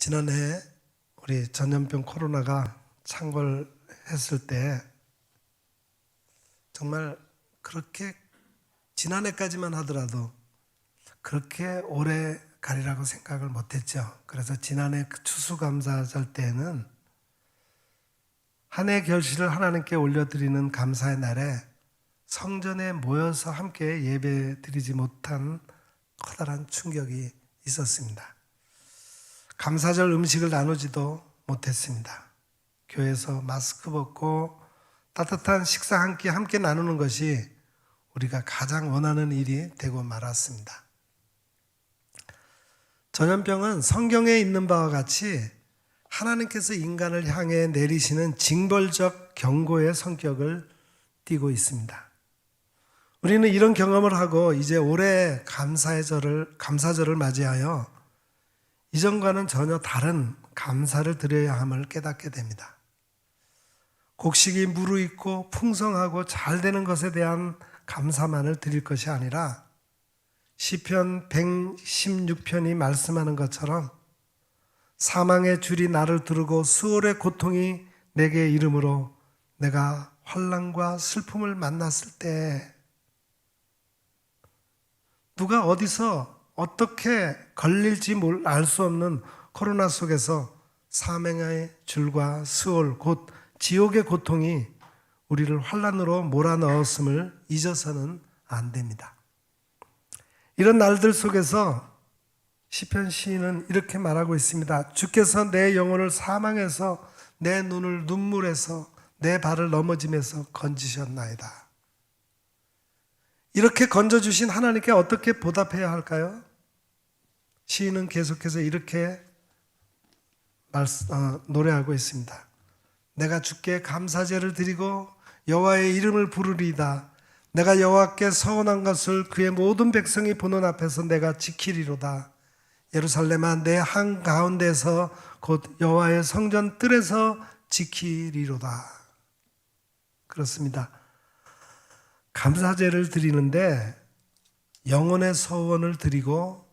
지난해 우리 전염병 코로나가 창궐했을 때 정말 그렇게 지난해까지만 하더라도 그렇게 오래 가리라고 생각을 못했죠. 그래서 지난해 그 추수감사절 때에는 한 해 결실을 하나님께 올려드리는 감사의 날에 성전에 모여서 함께 예배 드리지 못한 커다란 충격이 있었습니다. 감사절 음식을 나누지도 못했습니다. 교회에서 마스크 벗고 따뜻한 식사 한 끼 함께 나누는 것이 우리가 가장 원하는 일이 되고 말았습니다. 전염병은 성경에 있는 바와 같이 하나님께서 인간을 향해 내리시는 징벌적 경고의 성격을 띠고 있습니다. 우리는 이런 경험을 하고 이제 올해 감사절을 맞이하여 이전과는 전혀 다른 감사를 드려야 함을 깨닫게 됩니다. 곡식이 무르익고 풍성하고 잘 되는 것에 대한 감사만을 드릴 것이 아니라 시편 116편이 말씀하는 것처럼 사망의 줄이 나를 두르고 수월의 고통이 내게 이름으로 내가 환난과 슬픔을 만났을 때 누가 어디서 어떻게 걸릴지 알 수 없는 코로나 속에서 사망의 줄과 수월 곧 지옥의 고통이 우리를 환난으로 몰아넣었음을 잊어서는 안 됩니다. 이런 날들 속에서 시편 시인은 이렇게 말하고 있습니다. 주께서 내 영혼을 사망에서 내 눈을 눈물에서 내 발을 넘어짐에서 건지셨나이다. 이렇게 건져주신 하나님께 어떻게 보답해야 할까요? 시인은 계속해서 이렇게 노래하고 있습니다. 내가 주께 감사제를 드리고 여호와의 이름을 부르리이다. 내가 여호와께 서원한 것을 그의 모든 백성이 보는 앞에서 내가 지키리로다. 예루살렘아 내 한가운데서 곧 여호와의 성전 뜰에서 지키리로다. 그렇습니다. 감사제를 드리는데 영혼의 서원을 드리고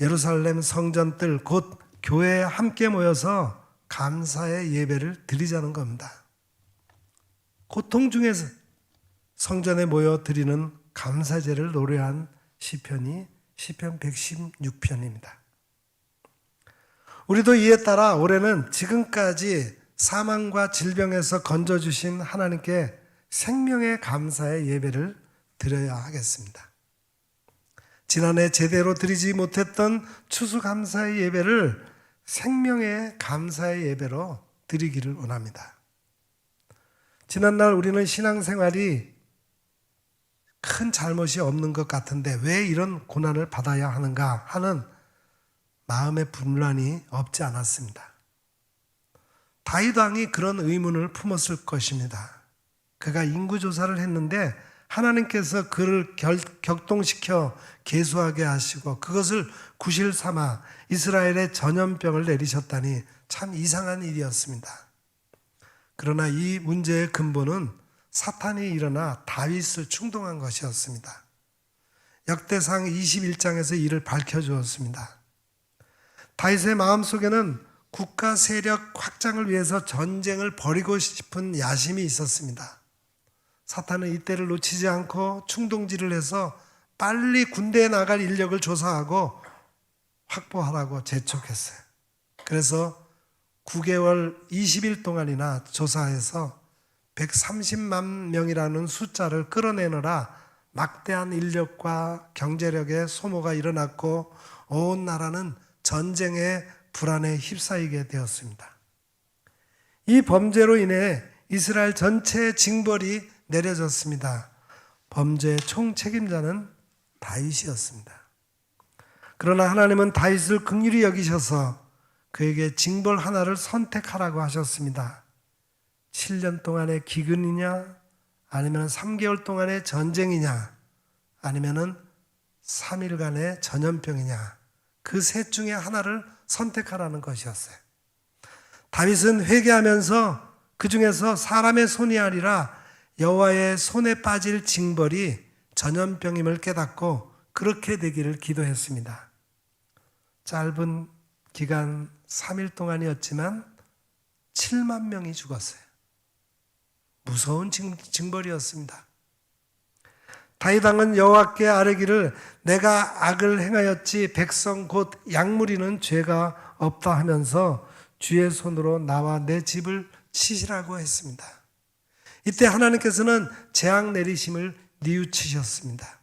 예루살렘 성전 뜰 곧 교회에 함께 모여서 감사의 예배를 드리자는 겁니다. 고통 중에서 성전에 모여 드리는 감사제를 노래한 시편이 시편 116편입니다. 우리도 이에 따라 올해는 지금까지 사망과 질병에서 건져주신 하나님께 생명의 감사의 예배를 드려야 하겠습니다. 지난해 제대로 드리지 못했던 추수감사의 예배를 생명의 감사의 예배로 드리기를 원합니다. 지난날 우리는 신앙생활이 큰 잘못이 없는 것 같은데 왜 이런 고난을 받아야 하는가 하는 마음의 분란이 없지 않았습니다. 다윗 왕이 그런 의문을 품었을 것입니다. 그가 인구조사를 했는데 하나님께서 그를 격동시켜 계수하게 하시고 그것을 구실 삼아 이스라엘에 전염병을 내리셨다니 참 이상한 일이었습니다. 그러나 이 문제의 근본은 사탄이 일어나 다윗을 충동한 것이었습니다. 역대상 21장에서 이를 밝혀주었습니다. 다윗의 마음속에는 국가 세력 확장을 위해서 전쟁을 벌이고 싶은 야심이 있었습니다. 사탄은 이때를 놓치지 않고 충동질을 해서 빨리 군대에 나갈 인력을 조사하고 확보하라고 재촉했어요. 그래서 9개월 20일 동안이나 조사해서 130만 명이라는 숫자를 끌어내느라 막대한 인력과 경제력의 소모가 일어났고 온 나라는 전쟁의 불안에 휩싸이게 되었습니다. 이 범죄로 인해 이스라엘 전체의 징벌이 내려졌습니다. 범죄의 총책임자는 다윗이었습니다. 그러나 하나님은 다윗을 긍휼히 여기셔서 그에게 징벌 하나를 선택하라고 하셨습니다. 7년 동안의 기근이냐 아니면 3개월 동안의 전쟁이냐 아니면 3일간의 전염병이냐 그 셋 중에 하나를 선택하라는 것이었어요. 다윗은 회개하면서 그 중에서 사람의 손이 아니라 여호와의 손에 빠질 징벌이 전염병임을 깨닫고 그렇게 되기를 기도했습니다. 짧은 기간 3일 동안이었지만 7만 명이 죽었어요. 무서운 징벌이었습니다. 다윗 왕은 여호와께 아뢰기를 내가 악을 행하였지 백성 곧 양무리는 죄가 없다 하면서 주의 손으로 나와 내 집을 치시라고 했습니다. 이때 하나님께서는 재앙 내리심을 뉘우치셨습니다.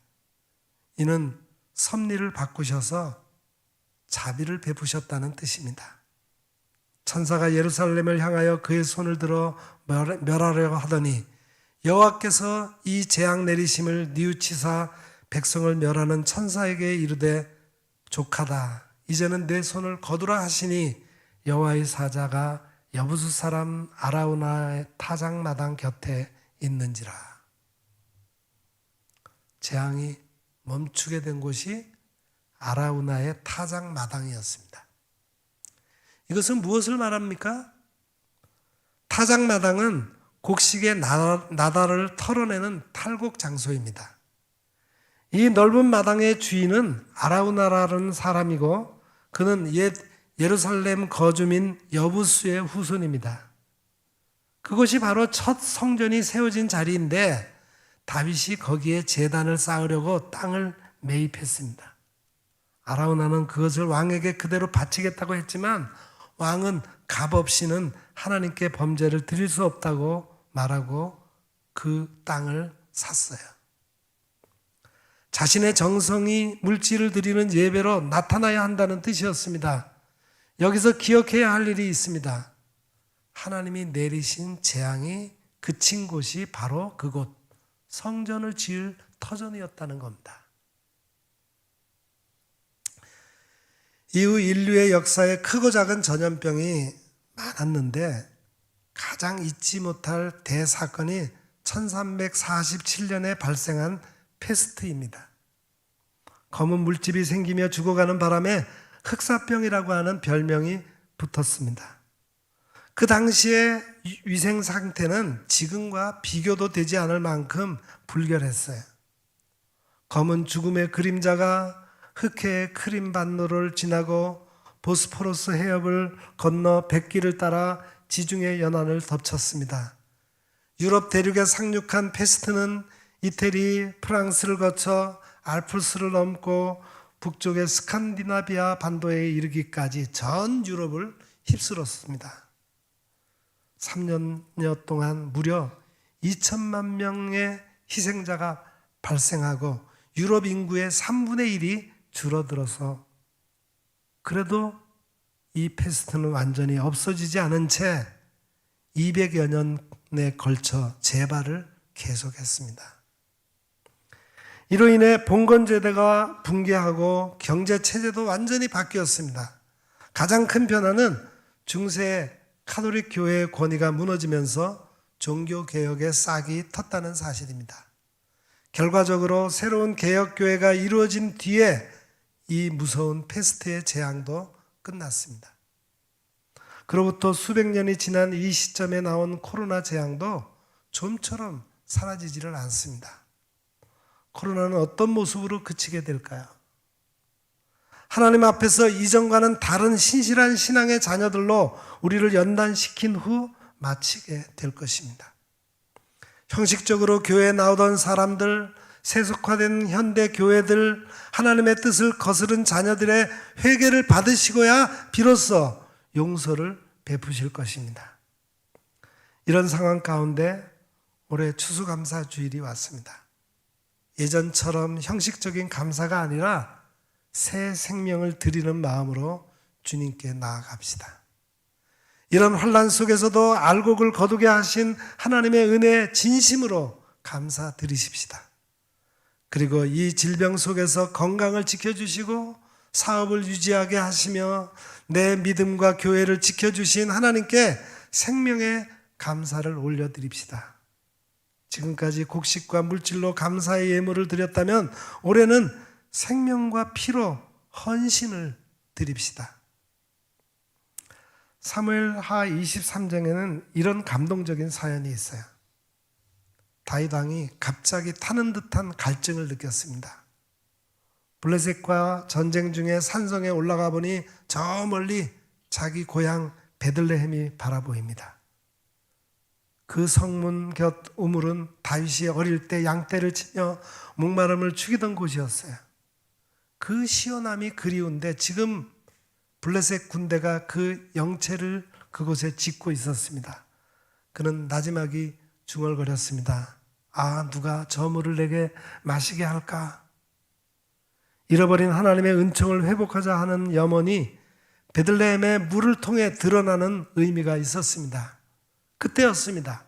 이는 섭리를 바꾸셔서 자비를 베푸셨다는 뜻입니다. 천사가 예루살렘을 향하여 그의 손을 들어 멸하려고 하더니 여호와께서 이 재앙 내리심을 뉘우치사 백성을 멸하는 천사에게 이르되 족하다. 이제는 내 손을 거두라 하시니 여호와의 사자가 여부수 사람 아라우나의 타작마당 곁에 있는지라. 재앙이 멈추게 된 곳이 아라우나의 타작마당이었습니다. 이것은 무엇을 말합니까? 타작마당은 곡식의 나달을 털어내는 탈곡 장소입니다. 이 넓은 마당의 주인은 아라우나라는 사람이고 그는 옛 예루살렘 거주민 여부수의 후손입니다. 그것이 바로 첫 성전이 세워진 자리인데 다윗이 거기에 제단을 쌓으려고 땅을 매입했습니다. 아라우나는 그것을 왕에게 그대로 바치겠다고 했지만 왕은 값없이는 하나님께 범죄를 드릴 수 없다고 말하고 그 땅을 샀어요. 자신의 정성이 물질을 드리는 예배로 나타나야 한다는 뜻이었습니다. 여기서 기억해야 할 일이 있습니다. 하나님이 내리신 재앙이 그친 곳이 바로 그곳 성전을 지을 터전이었다는 겁니다. 이후 인류의 역사에 크고 작은 전염병이 많았는데 가장 잊지 못할 대사건이 1347년에 발생한 페스트입니다. 검은 물집이 생기며 죽어가는 바람에 흑사병이라고 하는 별명이 붙었습니다. 그 당시의 위생 상태는 지금과 비교도 되지 않을 만큼 불결했어요. 검은 죽음의 그림자가 흑해의 크림반로를 지나고 보스포러스 해협을 건너 백길을 따라 지중해 연안을 덮쳤습니다. 유럽 대륙에 상륙한 페스트는 이태리, 프랑스를 거쳐 알프스를 넘고 북쪽의 스칸디나비아 반도에 이르기까지 전 유럽을 휩쓸었습니다. 3년여 동안 무려 2천만 명의 희생자가 발생하고 유럽 인구의 3분의 1이 줄어들어서 그래도 이 페스트는 완전히 없어지지 않은 채 200여 년에 걸쳐 재발을 계속했습니다. 이로 인해 봉건제도가 붕괴하고 경제체제도 완전히 바뀌었습니다. 가장 큰 변화는 중세 카톨릭 교회의 권위가 무너지면서 종교개혁의 싹이 텄다는 사실입니다. 결과적으로 새로운 개혁교회가 이루어진 뒤에 이 무서운 페스트의 재앙도 끝났습니다. 그로부터 수백 년이 지난 이 시점에 나온 코로나 재앙도 좀처럼 사라지지를 않습니다. 코로나는 어떤 모습으로 그치게 될까요? 하나님 앞에서 이전과는 다른 신실한 신앙의 자녀들로 우리를 연단시킨 후 마치게 될 것입니다. 형식적으로 교회에 나오던 사람들, 세속화된 현대 교회들, 하나님의 뜻을 거스른 자녀들의 회개를 받으시고야 비로소 용서를 베푸실 것입니다. 이런 상황 가운데 올해 추수감사 주일이 왔습니다. 예전처럼 형식적인 감사가 아니라 새 생명을 드리는 마음으로 주님께 나아갑시다. 이런 환난 속에서도 알곡을 거두게 하신 하나님의 은혜에 진심으로 감사드리십시다. 그리고 이 질병 속에서 건강을 지켜주시고 사업을 유지하게 하시며 내 믿음과 교회를 지켜주신 하나님께 생명의 감사를 올려드립시다. 지금까지 곡식과 물질로 감사의 예물을 드렸다면 올해는 생명과 피로 헌신을 드립시다. 사무엘하 23장에는 이런 감동적인 사연이 있어요. 다윗 왕이 갑자기 타는 듯한 갈증을 느꼈습니다. 블레셋과 전쟁 중에 산성에 올라가 보니 저 멀리 자기 고향 베들레헴이 바라보입니다. 그 성문 곁 우물은 다윗이 어릴 때 양떼를 치며 목마름을 죽이던 곳이었어요. 그 시원함이 그리운데 지금 블레셋 군대가 그 영체를 그곳에 짓고 있었습니다. 그는 나지막이 중얼거렸습니다. 아, 누가 저 물을 내게 마시게 할까? 잃어버린 하나님의 은총을 회복하자 하는 염원이 베들레헴의 물을 통해 드러나는 의미가 있었습니다. 그때였습니다.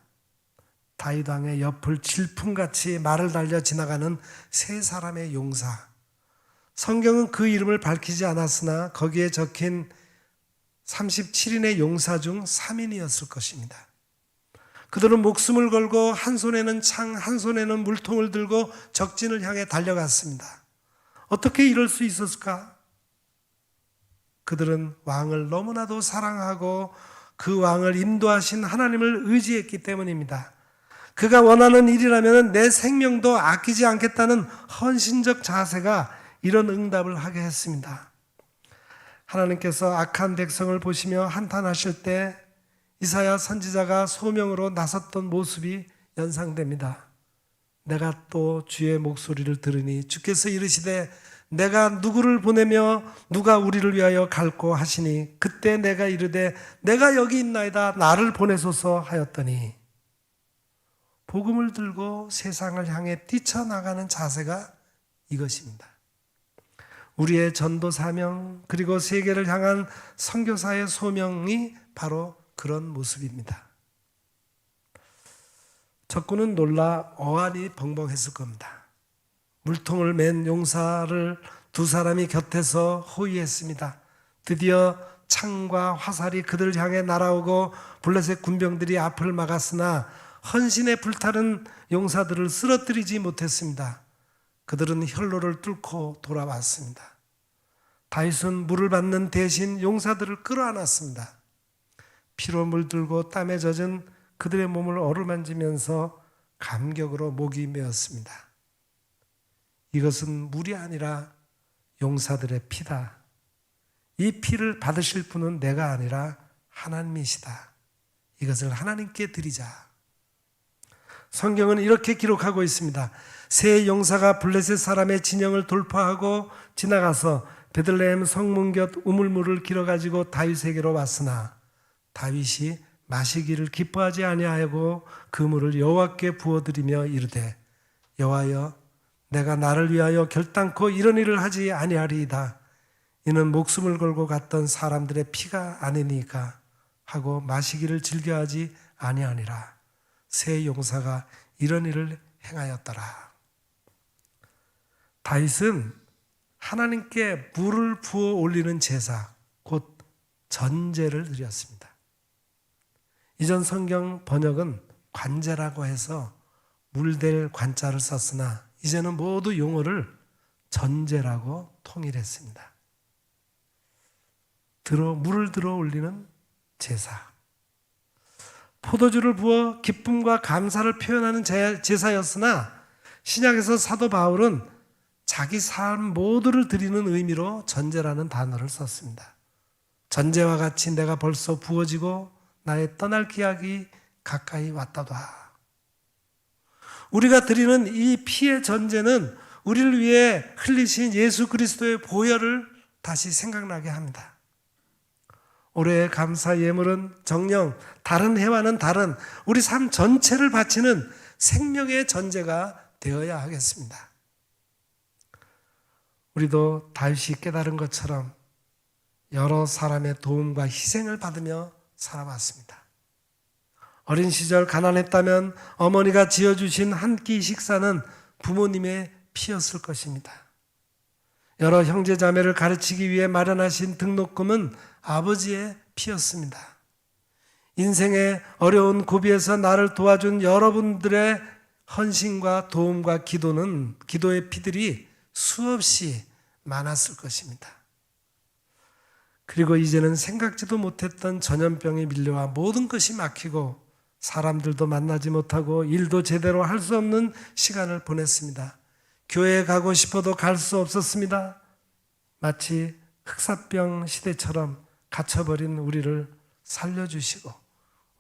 다윗 왕의 옆을 질풍같이 말을 달려 지나가는 세 사람의 용사. 성경은 그 이름을 밝히지 않았으나 거기에 적힌 37인의 용사 중 3인이었을 것입니다. 그들은 목숨을 걸고 한 손에는 창, 한 손에는 물통을 들고 적진을 향해 달려갔습니다. 어떻게 이럴 수 있었을까? 그들은 왕을 너무나도 사랑하고 그 왕을 인도하신 하나님을 의지했기 때문입니다. 그가 원하는 일이라면 내 생명도 아끼지 않겠다는 헌신적 자세가 이런 응답을 하게 했습니다. 하나님께서 악한 백성을 보시며 한탄하실 때 이사야 선지자가 소명으로 나섰던 모습이 연상됩니다. 내가 또 주의 목소리를 들으니 주께서 이르시되 내가 누구를 보내며 누가 우리를 위하여 갈고 하시니 그때 내가 이르되 내가 여기 있나이다 나를 보내소서 하였더니 복음을 들고 세상을 향해 뛰쳐나가는 자세가 이것입니다. 우리의 전도 사명 그리고 세계를 향한 선교사의 소명이 바로 그런 모습입니다. 적군은 놀라 어안이 벙벙했을 겁니다. 물통을 맨 용사를 두 사람이 곁에서 호위했습니다. 드디어 창과 화살이 그들을 향해 날아오고 블레셋 군병들이 앞을 막았으나 헌신에 불타는 용사들을 쓰러뜨리지 못했습니다. 그들은 혈로를 뚫고 돌아왔습니다. 다윗은 물을 받는 대신 용사들을 끌어안았습니다. 피로 물들고 땀에 젖은 그들의 몸을 어루만지면서 감격으로 목이 메었습니다. 이것은 물이 아니라 용사들의 피다. 이 피를 받으실 분은 내가 아니라 하나님이시다. 이것을 하나님께 드리자. 성경은 이렇게 기록하고 있습니다. 세 용사가 블레셋 사람의 진영을 돌파하고 지나가서 베들레헴 성문 곁 우물물을 길어가지고 다윗에게로 왔으나 다윗이 마시기를 기뻐하지 아니하고 그 물을 여호와께 부어드리며 이르되 여호와여 내가 나를 위하여 결단코 이런 일을 하지 아니하리이다. 이는 목숨을 걸고 갔던 사람들의 피가 아니니까 하고 마시기를 즐겨하지 아니하니라. 세 용사가 이런 일을 행하였더라. 다윗은 하나님께 물을 부어 올리는 제사, 곧 전제를 드렸습니다. 이전 성경 번역은 관제라고 해서 물댈 관자를 썼으나 이제는 모두 용어를 전제라고 통일했습니다. 물을 들어 올리는 제사. 포도주를 부어 기쁨과 감사를 표현하는 제사였으나 신약에서 사도 바울은 자기 삶 모두를 드리는 의미로 전제라는 단어를 썼습니다. 전제와 같이 내가 벌써 부어지고 나의 떠날 기약이 가까이 왔다다. 우리가 드리는 이 피의 전제는 우리를 위해 흘리신 예수 그리스도의 보혈을 다시 생각나게 합니다. 올해의 감사 예물은 정녕 다른 해와는 다른 우리 삶 전체를 바치는 생명의 전제가 되어야 하겠습니다. 우리도 다윗이 깨달은 것처럼 여러 사람의 도움과 희생을 받으며 살아왔습니다. 어린 시절 가난했다면 어머니가 지어주신 한 끼 식사는 부모님의 피였을 것입니다. 여러 형제 자매를 가르치기 위해 마련하신 등록금은 아버지의 피였습니다. 인생의 어려운 고비에서 나를 도와준 여러분들의 헌신과 도움과 기도의 피들이 수없이 많았을 것입니다. 그리고 이제는 생각지도 못했던 전염병이 밀려와 모든 것이 막히고 사람들도 만나지 못하고 일도 제대로 할 수 없는 시간을 보냈습니다. 교회에 가고 싶어도 갈 수 없었습니다. 마치 흑사병 시대처럼 갇혀버린 우리를 살려주시고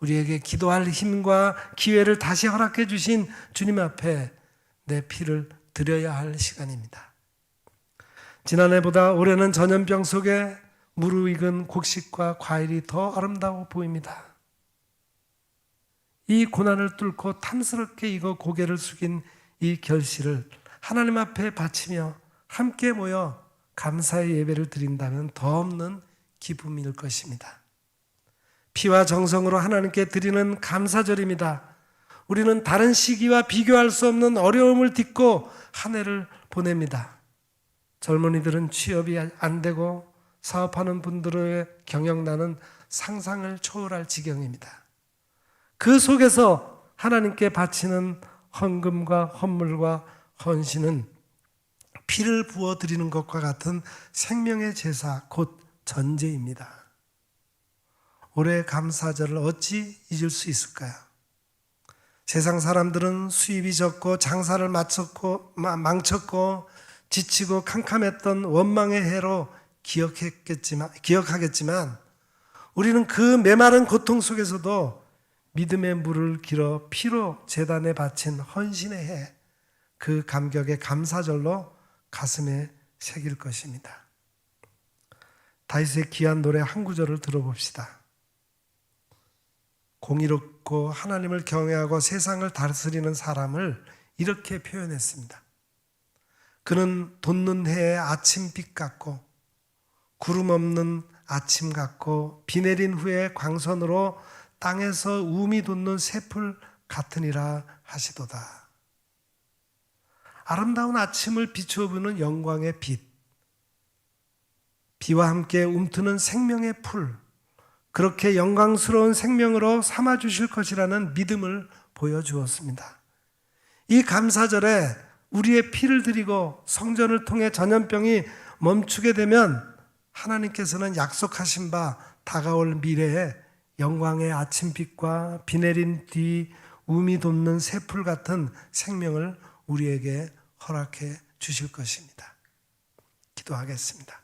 우리에게 기도할 힘과 기회를 다시 허락해 주신 주님 앞에 내 피를 드려야 할 시간입니다. 지난해보다 올해는 전염병 속에 무르익은 곡식과 과일이 더 아름다워 보입니다. 이 고난을 뚫고 탐스럽게 익어 고개를 숙인 이 결실을 하나님 앞에 바치며 함께 모여 감사의 예배를 드린다면 더 없는 기쁨일 것입니다. 피와 정성으로 하나님께 드리는 감사절입니다. 우리는 다른 시기와 비교할 수 없는 어려움을 딛고 한 해를 보냅니다. 젊은이들은 취업이 안 되고 사업하는 분들의 경영난은 상상을 초월할 지경입니다. 그 속에서 하나님께 바치는 헌금과 헌물과 헌신은 피를 부어드리는 것과 같은 생명의 제사, 곧 전제입니다. 올해 감사절을 어찌 잊을 수 있을까요? 세상 사람들은 수입이 적고 장사를 망쳤고 지치고 캄캄했던 원망의 해로 기억하겠지만 우리는 그 메마른 고통 속에서도 믿음의 물을 길어 피로 제단에 바친 헌신의 해, 그 감격의 감사절로 가슴에 새길 것입니다. 다윗의 귀한 노래 한 구절을 들어봅시다. 공의롭고 하나님을 경외하고 세상을 다스리는 사람을 이렇게 표현했습니다. 그는 돋는 해의 아침빛 같고 구름 없는 아침 같고 비 내린 후에 광선으로 땅에서 움이 돋는 새풀 같으니라 하시도다. 아름다운 아침을 비춰보는 영광의 빛, 비와 함께 움트는 생명의 풀, 그렇게 영광스러운 생명으로 삼아주실 것이라는 믿음을 보여주었습니다. 이 감사절에 우리의 피를 드리고 성전을 통해 전염병이 멈추게 되면 하나님께서는 약속하신 바 다가올 미래에 영광의 아침빛과 비 내린 뒤 움이 돋는 새풀 같은 생명을 우리에게 허락해 주실 것입니다. 기도하겠습니다.